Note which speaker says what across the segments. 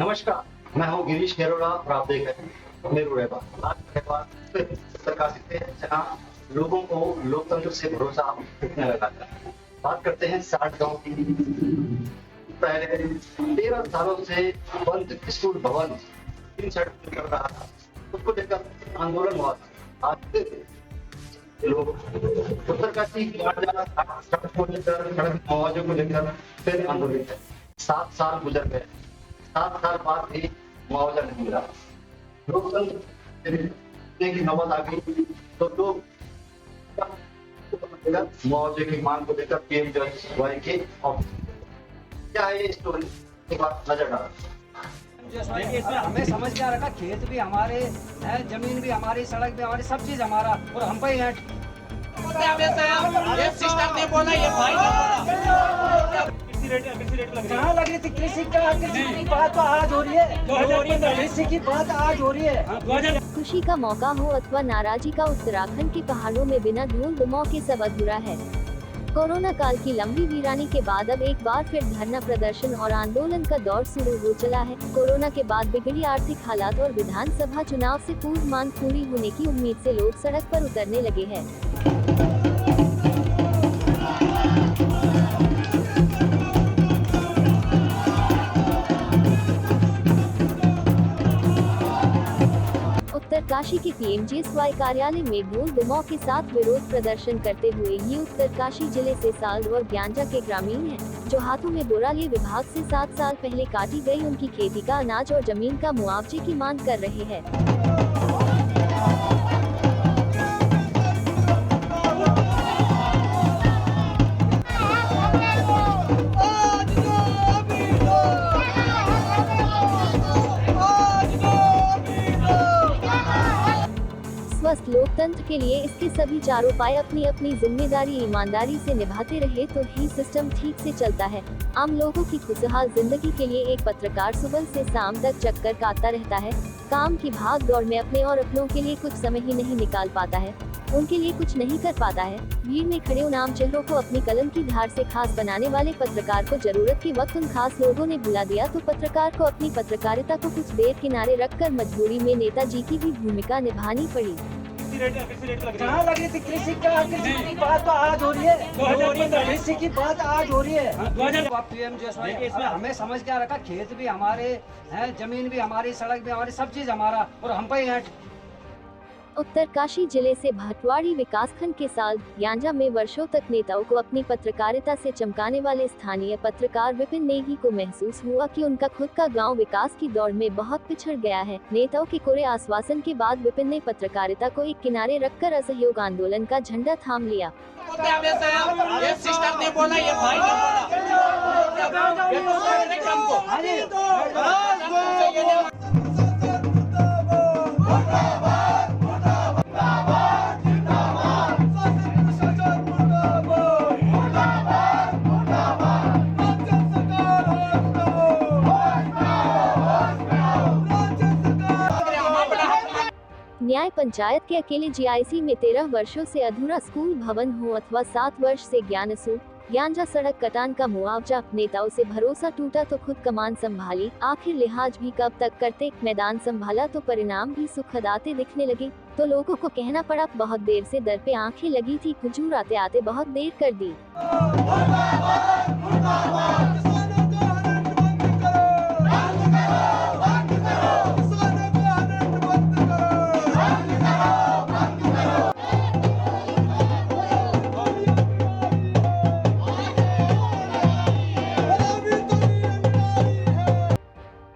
Speaker 1: नमस्कार, मैं हूँ गिरीश खेरोड़ा और आप देख रहे हैं मेरू रहबा। आज रहबा प्रकाशित है जहाँ लोगों को लोकतंत्र से भरोसा उठने लगा है। बात करते हैं 60 गांव की। पहले 13 सालों से बंद स्कूल भवन 3 सड़क कर रहा था, उसको लेकर आंदोलन हुआ था। आज लोग उत्तरकाशी सड़क को लेकर, सड़क मुआवजे को लेकर फिर आंदोलित है। 7 साल गुजर गए, 7 साल बाद भी मुआवजा नहीं मिला। लोकतंत्र की नौबत आ गई तो लोग मुआवजे की मांग को लेकर पीएमजीएसवाई के ऑफिस। क्या है ये स्टोरी, एक बार नजर डालो।
Speaker 2: इसमें हमें समझ में आ रखा, खेत भी हमारे है, जमीन भी हमारी, सड़क भी हमारी, सब चीज हमारा, और हम पे है।
Speaker 3: सिस्टर ने बोला, ये भाई ने बोला।
Speaker 2: कहाँ लग रही थी कृषि की बात तो आज हो रही है, कृषि की बात आज हो रही है।
Speaker 4: खुशी का मौका हो अथवा नाराजगी का, उत्तराखंड के पहाड़ों में बिना धूल दुमाव के सब अधूरा है। कोरोना काल की लंबी वीरानी के बाद अब एक बार फिर धरना प्रदर्शन और आंदोलन का दौर शुरू हो चला है। कोरोना के बाद बिगड़ी आर्थिक हालात और विधानसभा चुनाव से पूर्व मांग पूरी होने की उम्मीद से लोग सड़क पर उतरने लगे हैं। उत्तरकाशी के पीएमजीएसवाई कार्यालय में धूल दुमाव के साथ विरोध प्रदर्शन करते हुए ये उत्तरकाशी जिले से साल्ड और ज्ञानजा के ग्रामीण हैं, जो हाथों में बोरा लिए विभाग से 7 साल पहले काटी गई उनकी खेती का अनाज और जमीन का मुआवजे की मांग कर रहे हैं। स्वस्थ लोकतंत्र के लिए इसके सभी चारों पाए अपनी अपनी जिम्मेदारी ईमानदारी से निभाते रहे तो ही सिस्टम ठीक से चलता है। आम लोगों की खुशहाल जिंदगी के लिए एक पत्रकार सुबह से शाम तक चक्कर काटता रहता है। काम की भाग दौड़ में अपने और अपनों के लिए कुछ समय ही नहीं निकाल पाता है, उनके लिए कुछ नहीं कर पाता है। भीड़ में खड़े उन आम चेहरों को अपनी कलम की धार से खास बनाने वाले पत्रकार को जरूरत के वक्त उन खास लोगों ने भुला दिया तो पत्रकार को अपनी पत्रकारिता को कुछ देर किनारे रखकर मजबूरी में नेताजी की भी भूमिका निभानी पड़ी।
Speaker 2: कहाँ लग रही थी कृषि की बात तो आज हो रही है, कृषि की बात आज हो रही है। पीएमजीएसवाई के इसमें हमें समझ के आ रखा, खेत भी हमारे है, जमीन भी हमारी, सड़क भी हमारी, सब चीज हमारा, और हम पे है।
Speaker 4: उत्तरकाशी जिले से भटवाड़ी विकासखंड के साल्ड ज्ञानजा में वर्षों तक नेताओं को अपनी पत्रकारिता से चमकाने वाले स्थानीय पत्रकार विपिन नेगी को महसूस हुआ कि उनका खुद का गांव विकास की दौड़ में बहुत पिछड़ गया है। नेताओं के कोरे आश्वासन के बाद विपिन ने पत्रकारिता को एक किनारे रखकर असहयोग आंदोलन का झंडा थाम लिया।
Speaker 3: ये सिस्टर ने बोला, ये भाई ने बोला।
Speaker 4: न्याय पंचायत के अकेले जीआईसी में 13 वर्षों से अधूरा स्कूल भवन हो अथवा 7 वर्ष से ज्ञानसू ज्ञानजा सड़क कटान का मुआवजा, नेताओं से भरोसा टूटा तो खुद कमान संभाली, आखिर लिहाज भी कब तक करते, मैदान संभाला तो परिणाम भी सुखद आते दिखने लगे। तो लोगों को कहना पड़ा, बहुत देर से दर पे आंखें लगी थी, हुजूर आते आते बहुत देर कर दी।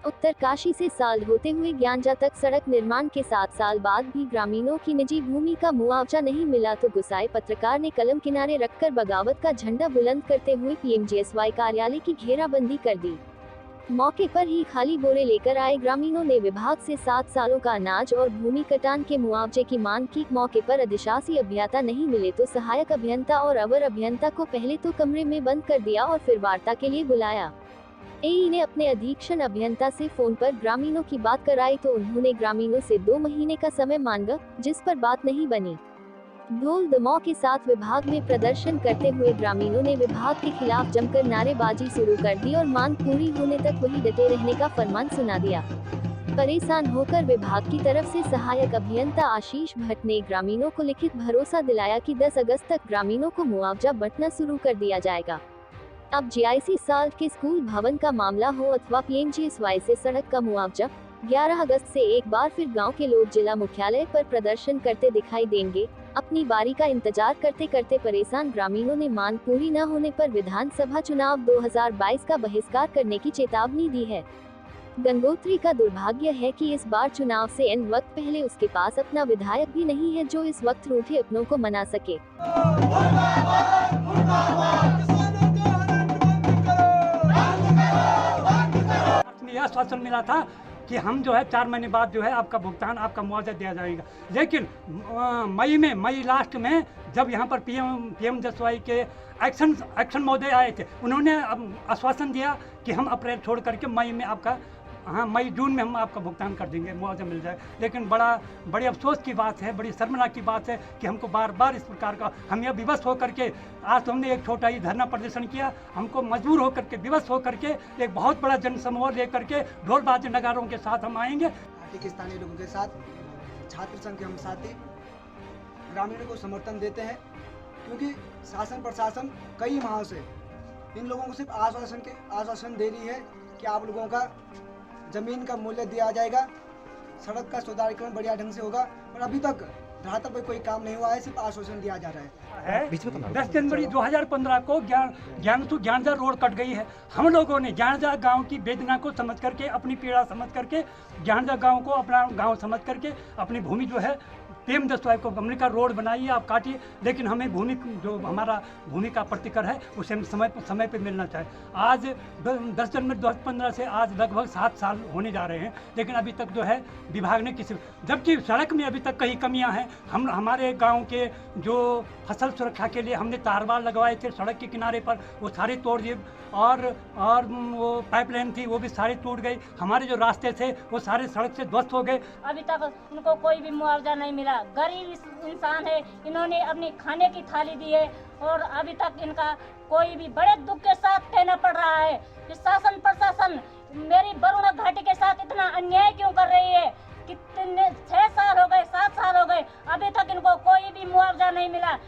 Speaker 4: उत्तरकाशी से साल्ड होते हुए ज्ञानजा तक सड़क निर्माण के 7 साल बाद भी ग्रामीणों की निजी भूमि का मुआवजा नहीं मिला तो गुस्साए पत्रकार ने कलम किनारे रखकर बगावत का झंडा बुलंद करते हुए पीएमजीएसवाई कार्यालय की घेराबंदी कर दी। मौके पर ही खाली बोरे लेकर आए ग्रामीणों ने विभाग से 7 सालों का अनाज और भूमि कटान के मुआवजे की मांग की। मौके पर अधिशासी अभियंता नहीं मिले तो सहायक अभियंता और अवर अभियंता को पहले तो कमरे में बंद कर दिया और फिर वार्ता के लिए बुलाया। एई ने अपने अधीक्षण अभियंता से फोन पर ग्रामीणों की बात कराई तो उन्होंने ग्रामीणों से 2 महीने का समय मांगा, जिस पर बात नहीं बनी। ढोल दमाव के साथ विभाग में प्रदर्शन करते हुए ग्रामीणों ने विभाग के खिलाफ जमकर नारेबाजी शुरू कर दी और मांग पूरी होने तक वही डटे रहने का फरमान सुना दिया। परेशान होकर विभाग की तरफ से सहायक अभियंता आशीष भट्ट ने ग्रामीणों को लिखित भरोसा दिलाया कि 10 अगस्त तक ग्रामीणों को मुआवजा बंटना शुरू कर दिया जाएगा। अब GIC साल के स्कूल भवन का मामला हो अथवा PMGSY से सड़क का मुआवजा, 11 अगस्त से एक बार फिर गांव के लोग जिला मुख्यालय पर प्रदर्शन करते दिखाई देंगे। अपनी बारी का इंतजार करते करते परेशान ग्रामीणों ने मांग पूरी न होने पर विधानसभा चुनाव 2022 का बहिष्कार करने की चेतावनी दी है। गंगोत्री का दुर्भाग्य है कि इस बार चुनाव से एन वक्त पहले उसके पास अपना विधायक भी नहीं है जो इस वक्त रूठे अपनों को मना सके।
Speaker 5: यह आश्वासन मिला था कि हम जो है 4 महीने बाद जो है आपका भुगतान, आपका मुआवजा दिया जाएगा। लेकिन मई लास्ट में जब यहाँ पर PMGSY के एक्शन महोदय आए थे, उन्होंने आश्वासन दिया कि हम अप्रैल छोड़ करके मई में आपका मई जून में हम आपका भुगतान कर देंगे, मुआवजा मिल जाए। लेकिन बड़ी अफसोस की बात है, बड़ी शर्मनाक की बात है कि हमको बार बार इस प्रकार का हम यह विवश होकर के आज तो हमने एक छोटा ही धरना प्रदर्शन किया, हमको मजबूर होकर के विवश होकर के एक बहुत बड़ा जनसमूह लेकर के ढोल बाजे नगारों के साथ हम आएंगे।
Speaker 6: घाटी के स्थानीय लोगों के साथ छात्र संघ के हम साथी ग्रामीणों को समर्थन देते हैं, क्योंकि शासन प्रशासन कई माहों से इन लोगों को सिर्फ आश्वासन दे रही है कि आप लोगों का जमीन का मूल्य दिया जाएगा, सड़क का सुधारीकरण बढ़िया ढंग से होगा, और अभी तक धरातल पर कोई काम नहीं हुआ है, सिर्फ आश्वासन दिया जा रहा है।
Speaker 5: 10 जनवरी 2015 को ज्ञानजा रोड कट गई है। हम लोगों ने ज्ञानजा गांव की वेदना को समझ करके, अपनी पीड़ा समझ करके, ज्ञानजा गांव को अपना गांव समझ करके अपनी भूमि जो है PMGSY को हमने का रोड बनाइए, आप काटिए, लेकिन हमें भूमि जो हमारा भूमि का प्रतिकर है उसे हम समय पे मिलना चाहिए। आज 10 जनवरी 2015 से आज लगभग 7 साल होने जा रहे हैं, लेकिन अभी तक जो है विभाग ने जबकि सड़क में अभी तक कई कमियां हैं। हमारे गांव के जो फसल सुरक्षा के लिए हमने तारबाल लगवाए थे सड़क के किनारे पर, वो सारे तोड़ दिए, और वो पाइपलाइन थी वो भी सारे टूट गई। हमारे जो रास्ते थे वो सारे सड़क से ध्वस्त हो गए।
Speaker 7: अभी तक उनको कोई भी मुआवजा नहीं मिला। गरीब इंसान है, इन्होंने अपनी खाने की थाली दी है और अभी तक इनका कोई भी बड़े दुख के साथ कहना पड़ रहा है कि शासन प्रशासन मेरी वरुणा घाटी के साथ इतना अन्याय क्यों कर रही है। कितने 6 साल हो गए, 7 साल हो गए, अभी तक इनको कोई भी मुआवजा नहीं मिला।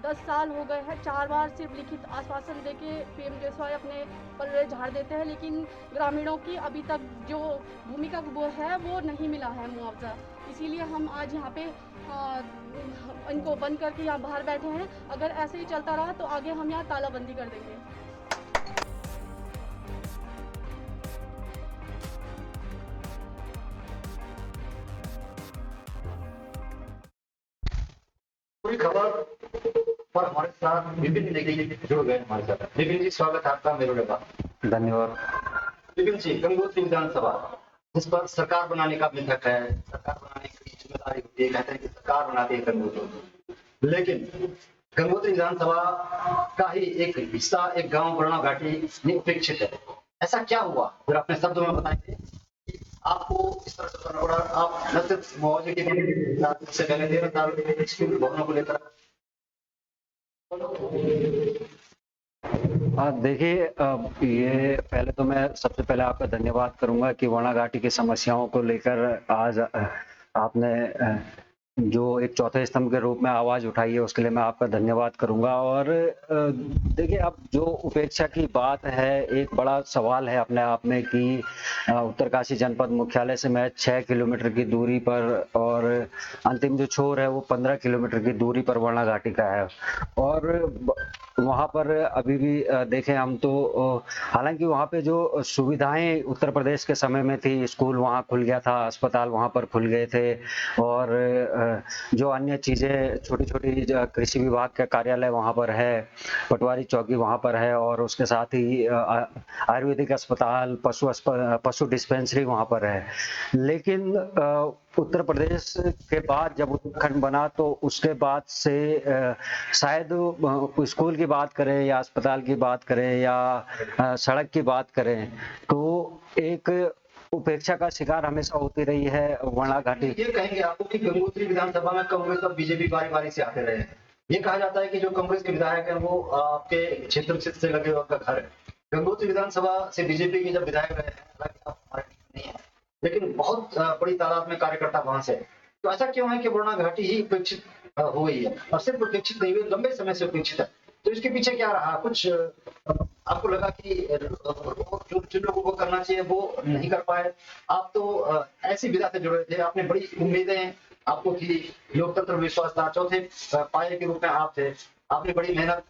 Speaker 8: 10 साल हो गए हैं, 4 बार सिर्फ लिखित आश्वासन देके PMGSY अपने पल्ले झाड़ देते हैं, लेकिन ग्रामीणों की अभी तक जो भूमिका वो है वो नहीं मिला है मुआवजा। इसीलिए हम आज यहाँ पे इनको बंद करके यहाँ बाहर बैठे हैं। अगर ऐसे ही चलता रहा तो आगे हम यहाँ तालाबंदी कर देंगे।
Speaker 1: पूरी खबर पर हमारे साथ विपिन जी जुड़ गए हमारे साथ। विपिन जी, स्वागत है आपका मेरे पास।
Speaker 9: धन्यवाद।
Speaker 1: विपिन जी, गंगोत्री विधानसभा जिस पर सरकार बनाने का मिथक है, सरकार बनाने की जिम्मेदारी होती है, कहते हैं कि सरकार बनाती है गंगोत्री, लेकिन गंगोत्री विधानसभा का ही एक हिस्सा, एक गांव वरुणा घाटी में उपेक्षित है। ऐसा क्या हुआ, फिर अपने शब्दों में बताएंगे कि आपको इस तरह से करना पड़ा। आप न सिर्फ मुआवजे के लिए से पहले 13 साल स्कूल भवनों को लेकर
Speaker 9: देखिए, ये पहले तो मैं सबसे पहले आपका धन्यवाद करूंगा कि वरुणा घाटी की समस्याओं को लेकर आज आपने जो एक चौथे स्तंभ के रूप में आवाज उठाई है, उसके लिए मैं आपका धन्यवाद करूंगा। और देखिए, अब जो उपेक्षा की बात है, एक बड़ा सवाल है अपने आप में कि उत्तरकाशी जनपद मुख्यालय से महज 6 किलोमीटर की दूरी पर और अंतिम जो छोर है वो 15 किलोमीटर की दूरी पर वरुणा घाटी का है। और वहाँ पर अभी भी देखें हम तो हालांकि वहाँ पे जो सुविधाएं उत्तर प्रदेश के समय में थी, स्कूल वहाँ खुल गया था, अस्पताल वहाँ पर खुल गए थे, और जो अन्य चीजें छोटी छोटी कृषि विभाग का कार्यालय वहाँ पर है, पटवारी चौकी वहाँ पर है, और उसके साथ ही आयुर्वेदिक अस्पताल, पशु डिस्पेंसरी वहाँ पर है। लेकिन उत्तर प्रदेश के बाद जब उत्तराखंड बना तो उसके बाद से शायद स्कूल की बात करें या अस्पताल की बात करें या सड़क की बात करें तो एक उपेक्षा का शिकार हमेशा होती रही है वरना घाटी।
Speaker 1: ये कहेंगे आपको कि गंगोत्री विधानसभा में कांग्रेस और बीजेपी बारी बारी से आते रहे हैं। ये कहा जाता है कि जो कांग्रेस के विधायक हैं वो आपके क्षेत्र से लगे हुए उनका घर है। गंगोत्री विधानसभा से बीजेपी के जब विधायक रहे हैं, हालांकि आप हमारे नहीं है, लेकिन बहुत बड़ी तादाद में कार्यकर्ता वहां से। तो ऐसा क्यों है कि वरुणा घाटी ही उपेक्षित हो गई है? और सिर्फ उपेक्षित नहीं हुई, लंबे समय से उपेक्षित है। तो इसके पीछे क्या रहा? कुछ आपको लगा कि जो जिन लोगों को करना चाहिए वो नहीं कर पाए? आप तो ऐसी विधा से जुड़े थे, आपने बड़ी उम्मीदें आपको थी, लोकतंत्र विश्वास था, चौथे पाये के रूप में आप थे। आपने बड़ी मेहनत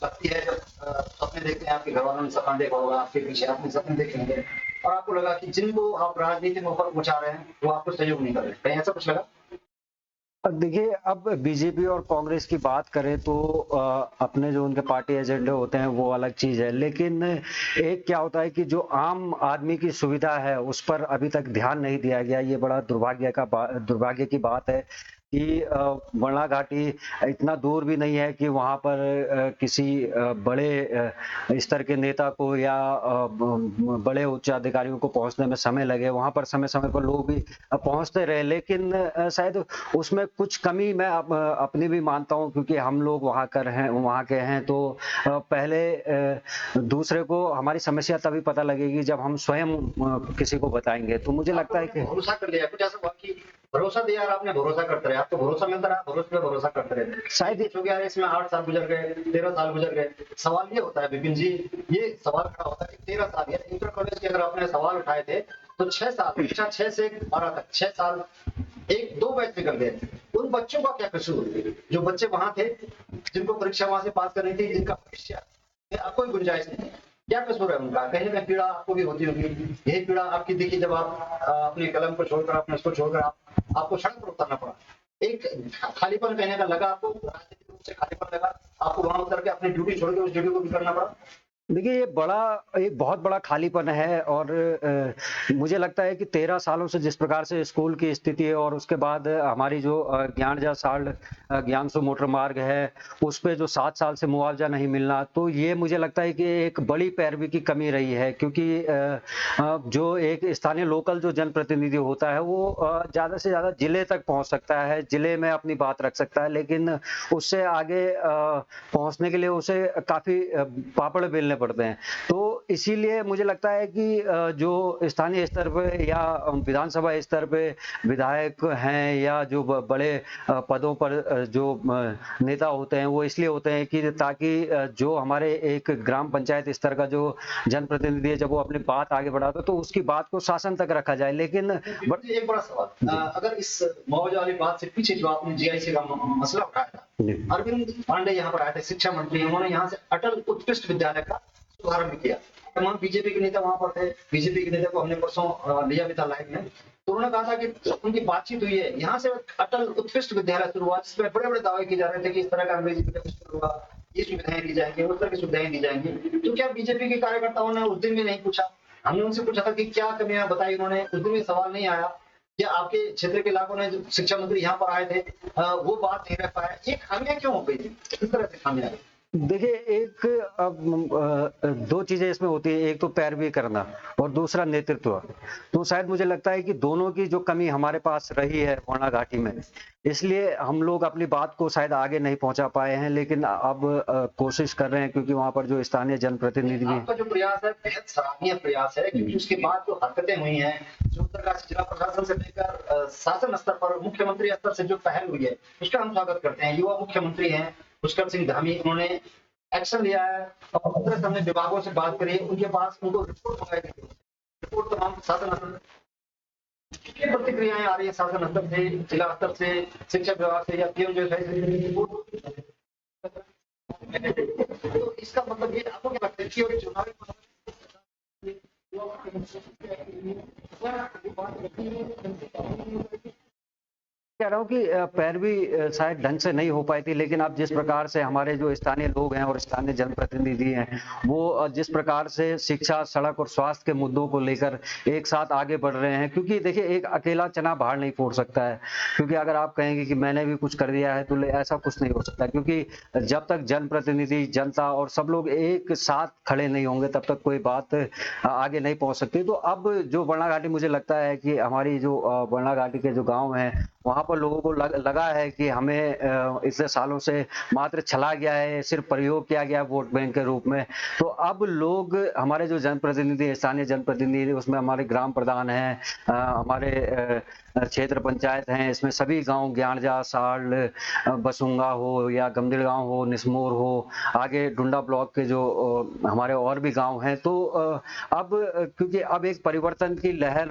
Speaker 1: लगती है जब सपने देखते हैं, आपके घर वालों ने सपना देखा होगा, आपके पीछे आपने सपने देखे होंगे, और आपको लगा कि जिनको आप राजनीति में ऊपर पहुंचा रहे हैं वो आपको सहयोग नहीं कर रहे। कहीं ऐसा कुछ लगा?
Speaker 9: अब देखिए, अब बीजेपी और कांग्रेस की बात करें तो अपने जो उनके पार्टी एजेंडे होते हैं वो अलग चीज है, लेकिन एक क्या होता है कि जो आम आदमी की सुविधा है उस पर अभी तक ध्यान नहीं दिया गया। ये बड़ा दुर्भाग्य की बात है कि वरुणा घाटी इतना दूर भी नहीं है कि वहां पर किसी बड़े स्तर के नेता को या बड़े उच्च अधिकारियों को पहुंचने में समय लगे। वहां पर समय समय पर लोग भी पहुंचते रहे, लेकिन शायद उसमें कुछ कमी मैं अपनी भी मानता हूं, क्योंकि हम लोग वहां के हैं। तो पहले दूसरे को हमारी समस्या तभी पता लगेगी जब हम स्वयं किसी को बताएंगे। तो मुझे लगता है कि
Speaker 1: भरोसा कर लिया कुछ ऐसा हुआ कि भरोसा दिया और आपने भरोसा करते रहे, आपको भरोसा मिलता रहा, भरोसे पे भरोसा करते रहे।
Speaker 9: शायद
Speaker 1: हो गया इसमें 8 साल गुजर गए, 13 साल गुजर गए। सवाल ये होता है विपिन जी, ये सवाल खड़ा होता है कि 13 साल या इंटर कॉलेज के अगर आपने सवाल उठाए थे तो 6 साल, कक्षा 6 से 12 तक 6 साल, 1-2 बैच निकल गए। उन बच्चों का क्या कसूर? जो बच्चे वहां थे, जिनको परीक्षा वहां से पास करनी थी, जिनका भविष्य अब कोई गुंजाइश नहीं है, क्या कसूर है उनका? कहीं ना कहीं पीड़ा आपको भी होती होगी। यही पीड़ा आपकी दिखी जब आप अपने कलम को छोड़कर, अपने उसको छोड़कर आपको सड़क पर उतरना पड़ा। एक खालीपन कहने का लगा आपको, राजनीतिक रूप से खालीपन लगा आपको, वहां उतर के अपनी ड्यूटी छोड़ के उस ड्यूटी को भी करना पड़ा।
Speaker 9: देखिए, ये एक बहुत बड़ा खालीपन है। और मुझे लगता है कि 13 सालों से जिस प्रकार से स्कूल की स्थिति है और उसके बाद हमारी जो ज्ञानसू मोटर मार्ग है उस पे जो 7 साल से मुआवजा नहीं मिलना, तो ये मुझे लगता है कि एक बड़ी पैरवी की कमी रही है। क्योंकि जो एक स्थानीय लोकल जो जनप्रतिनिधि होता है वो ज्यादा से ज्यादा जिले तक पहुंच सकता है, जिले में अपनी बात रख सकता है, लेकिन उससे आगे पहुंचने के लिए उसे काफी पापड़ बेलने पड़ते हैं। तो इसीलिए मुझे लगता है कि जो स्थानीय स्तर पे या विधानसभा स्तर पे विधायक हैं या जो बड़े पदों पर जो नेता होते हैं वो इसलिए होते हैं कि ताकि जो हमारे एक ग्राम पंचायत स्तर का जो जनप्रतिनिधि है जब वो अपनी बात आगे बढ़ाता है तो उसकी बात को शासन तक रखा जाए। लेकिन
Speaker 1: एक बड़ा सवाल, अगर इस मुआवजा वाली बात से पीछे जो आपने जीआईसी का मसला उठाया था, अरविंद पांडे यहाँ पर आए थे, शिक्षा मंत्री, उन्होंने यहाँ से अटल उत्कृष्ट विद्यालय का शुभारंभ किया। तमाम बीजेपी के नेता वहां पर थे, बीजेपी के नेता को हमने परसों लिया भी था लाइव में, तो उन्होंने कहा था कि उनकी बातचीत हुई है, यहाँ से अटल उत्कृष्ट विद्यालय शुरू हुआ, जिसमें बड़े बड़े दावे किए जा रहे थे कि इस तरह का अंग्रेजी मीडियम शुरू होगा, ये सुविधाएं दी जाएंगी, उस तरह की सुविधाएं दी जाएंगी। तो क्या बीजेपी के कार्यकर्ताओं ने उस दिन भी नहीं पूछा? हमने उनसे पूछा था कि क्या कमियां बताई, उन्होंने उस दिन भी सवाल नहीं आया। क्या आपके क्षेत्र के इलाकों में जो शिक्षा मंत्री यहाँ पर आए थे वो बात नहीं रह पाया? ये खामियां क्यों हो गई थी? किस तरह से खामियां?
Speaker 9: देखिए, एक दो चीजें इसमें होती है, एक तो पैरवी करना और दूसरा नेतृत्व। तो शायद मुझे लगता है कि दोनों की जो कमी हमारे पास रही है वरुणा घाटी में, इसलिए हम लोग अपनी बात को शायद आगे नहीं पहुंचा पाए हैं। लेकिन अब कोशिश कर रहे हैं, क्योंकि वहां पर जो स्थानीय जनप्रतिनिधि भी,
Speaker 1: आपका जो प्रयास है बेहद सराहनीय प्रयास है, क्योंकि उसके बाद जो हरकतें हुई हैं, जो उत्तरकाशी जिला प्रशासन से लेकर शासन स्तर पर, मुख्यमंत्री स्तर से जो पहल हुई है उसका हम स्वागत करते हैं। युवा मुख्यमंत्री हैं पुष्कर सिंह धामी, उन्होंने एक्शन लिया है और हमने विभागों से बात करी, उनके पास उनको रिपोर्ट मंगाई गई, रिपोर्ट तमाम शासन स्तर प्रतिक्रियाएं आ रही है, शासन स्तर से, जिला स्तर से, शिक्षा विभाग से या पीएम जो है। तो इसका मतलब ये आपको क्या लगता है कि चुनावी
Speaker 9: रहा हूँ कि पैरवी शायद ढंग से नहीं हो पाई थी, लेकिन अब जिस प्रकार से हमारे जो स्थानीय लोग हैं और स्थानीय जनप्रतिनिधि हैं वो जिस प्रकार से शिक्षा, सड़क और स्वास्थ्य के मुद्दों को लेकर एक साथ आगे बढ़ रहे हैं, क्योंकि देखिए एक अकेला चना बाहर नहीं फोड़ सकता है, क्योंकि अगर आप कहेंगे कि मैंने भी कुछ कर दिया है तो ऐसा कुछ नहीं हो सकता, क्योंकि जब तक जनप्रतिनिधि, जनता और सब लोग एक साथ खड़े नहीं होंगे तब तक कोई बात आगे नहीं पहुंच सकती। तो अब जो बरना घाटी, मुझे लगता है कि हमारी जो बरना घाटी के जो गांव हैं वहां पर लोगों को लगा है कि हमें इतने सालों से मात्र छला गया है, सिर्फ प्रयोग किया गया वोट बैंक के रूप में। तो अब लोग, हमारे जो जनप्रतिनिधि, स्थानीय जनप्रतिनिधि, उसमें हमारे ग्राम प्रधान हैं, हमारे क्षेत्र पंचायत हैं, इसमें सभी गांव, ज्ञानजा, साल, बसुंगा हो या गमदिल गांव हो, निस्मोर हो, आगे डुंडा ब्लॉक के जो हमारे और भी गांव हैं, तो अब क्योंकि अब एक परिवर्तन की लहर,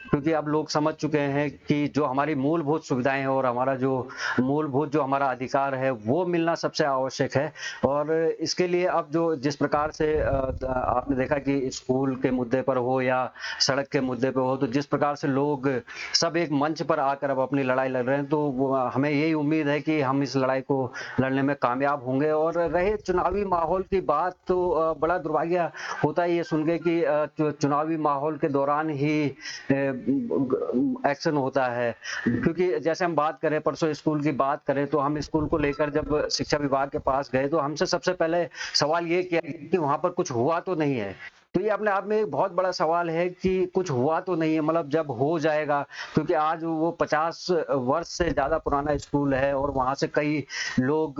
Speaker 9: क्योंकि अब लोग समझ चुके हैं कि जो हमारी मूलभूत सुविधाएं हैं और हमारा जो मूलभूत जो हमारा अधिकार है वो मिलना सबसे आवश्यक है। और इसके लिए अब जो जिस प्रकार से आपने देखा कि स्कूल के मुद्दे पर हो या सड़क के मुद्दे पर हो, तो जिस प्रकार से लोग सब एक मंच पर आकर अब अपनी लड़ाई लड़ रहे हैं, तो हमें यही उम्मीद है कि हम इस लड़ाई को लड़ने में कामयाब होंगे। और रहे चुनावी माहौल की बात, तो बड़ा दुर्भाग्य होता है ये सुन के कि चुनावी माहौल के दौरान ही एक्शन होता है, क्योंकि जैसे हम बात करें, परसों स्कूल की बात करें, तो हम स्कूल को लेकर जब शिक्षा विभाग के पास गए तो हमसे सबसे पहले सवाल ये किया कि वहां पर कुछ हुआ तो नहीं है। तो ये अपने आप में एक बहुत बड़ा सवाल है कि कुछ हुआ तो नहीं है, मतलब जब हो जाएगा, क्योंकि आज वो 50 वर्ष से ज्यादा पुराना स्कूल है और वहां से कई लोग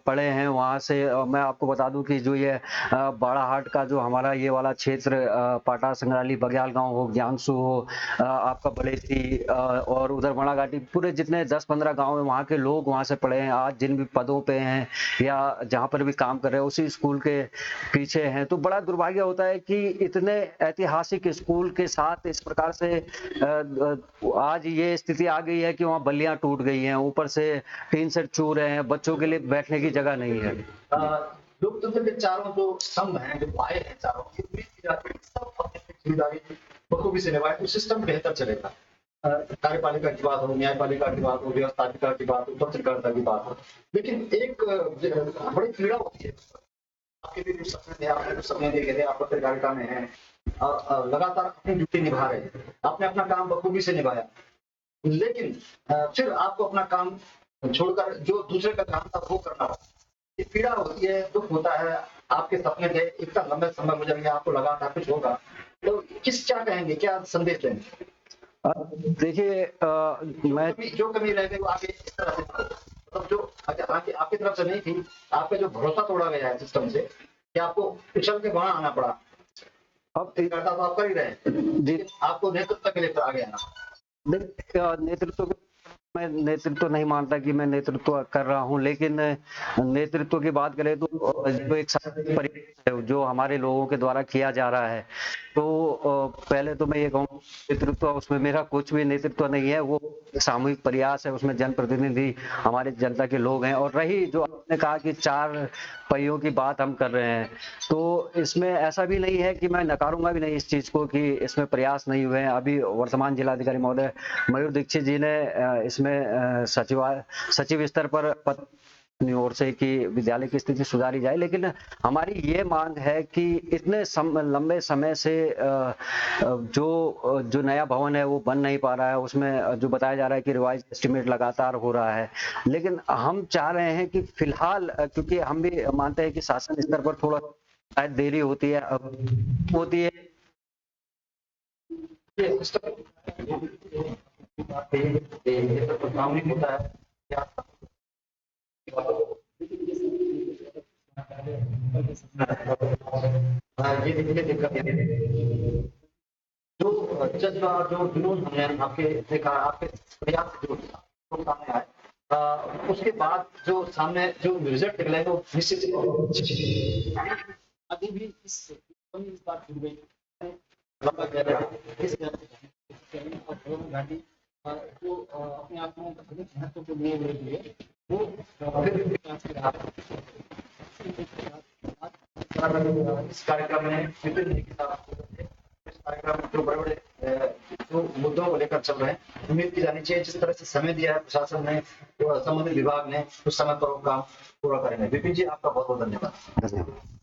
Speaker 9: पढ़े हैं। वहां से मैं आपको बता दूं कि जो ये बाड़ाहाट का जो हमारा ये वाला क्षेत्र, पाटा, संग्राली, बग्याल गांव हो, ज्ञानसू हो, आपका बड़ेसी और उधर बरना घाटी, पूरे जितने 10-15 गांव है वहाँ के लोग वहाँ से पढ़े हैं। आज जिन भी पदों पे हैं या जहाँ पर भी काम कर रहे हैं उसी स्कूल के पीछे हैं। तो बड़ा दुर्भाग्य होता है कि इतने ऐतिहासिक स्कूल के साथ इस प्रकार से आज ये स्थिति आ गई है कि वहाँ बल्लियां टूट गई हैं, ऊपर से टीन सेट छू रहे हैं, बच्चों के लिए बैठने की जगह नहीं है।
Speaker 1: लोकतंत्र के चारों जो स्तंभ हैं, जो पाए हैं चारों, ये उम्मीद की जाती है सब अपनी जिम्मेदारी बखूबी से निभाए तो सिस्टम बेहतर चलेगा। कार्यपालिका की बात हो, न्यायपालिका की बात हो, व्यवस्थापिका की बात हो, पत्रकारिता की बात हो, लेकिन एक बड़ी पीड़ा होती है। आपके भी कुछ सपने थे, आपने कुछ सपने देखे थे, आप पत्रकारिता में हैं, लगातार अपनी ड्यूटी निभा रहे हैं, आपने अपना काम बखूबी से निभाया, लेकिन फिर आपको अपना काम छोड़कर जो दूसरे का काम था वो करना पड़ा। ये पीड़ा होती है, दुख होता है। आपके सपने थे, इतना लंबा समय गुजर गया, आपको लगा था कुछ होगा, तो क्या कहेंगे, क्या संदेश देंगे?
Speaker 9: देखिए मैं
Speaker 1: जो कमी रह गई वो आगे इस तरह से, मतलब जो आपकी तरफ से नहीं थी, आपका जो भरोसा तोड़ा गया है सिस्टम से, कि आपको उछल के वहां आना पड़ा। अब करता तो आप कर ही रहे, आपको नेतृत्व के लिए आगे आना।
Speaker 9: नेतृत्व मैं नेतृत्व नहीं मानता कि मैं नेतृत्व कर रहा हूं, लेकिन नेतृत्व की बात करें तो एक जो हमारे लोगों के द्वारा किया जा रहा है, तो पहले तो मैं ये कहूँ नेतृत्व, उसमें मेरा कुछ भी नेतृत्व नहीं है, वो सामूहिक प्रयास है, उसमें जनप्रतिनिधि हमारे जनता के लोग हैं। और रही जो आपने कहा कि 4 पहियों की बात हम कर रहे हैं, तो इसमें ऐसा भी नहीं है कि मैं नकारूंगा भी नहीं इस चीज को कि इसमें प्रयास नहीं हुए हैं। अभी वर्तमान जिलाधिकारी महोदय मयूर दीक्षित जी ने इसमें सचिव स्तर पर अपनी ओर से कि विद्यालय की स्थिति सुधारी जाए, लेकिन हमारी ये मांग है कि इतने लंबे समय से जो नया भवन है वो बन नहीं पा रहा है, उसमें जो बताया जा रहा है कि रिवाइज एस्टिमेट लगातार हो रहा है, लेकिन हम चाह रहे हैं कि फिलहाल, क्योंकि हम भी मानते हैं कि शासन स्तर पर थोड़ा शायद देरी होती है,
Speaker 1: होता है ये दिक्कत जो जज्बा, जो जुनून हमने आपके देखा, आपके प्रयास जो सामने आए, उसके बाद जो सामने जो रिजल्ट निकले वो निश्चित अभी भी इस बात जुड़ गई घाटी जो अपने आप में महत्व को लिए हुए वो इस कार्यक्रम में विभिन्न कार्यक्रम जो बड़े बड़े जो मुद्दों को लेकर चल रहे हैं, उम्मीद की जानी चाहिए जिस तरह से समय दिया है प्रशासन ने, संबंधित विभाग ने, उस समय पर वो काम पूरा करेंगे। विपिन जी, आपका बहुत बहुत धन्यवाद।
Speaker 9: धन्यवाद।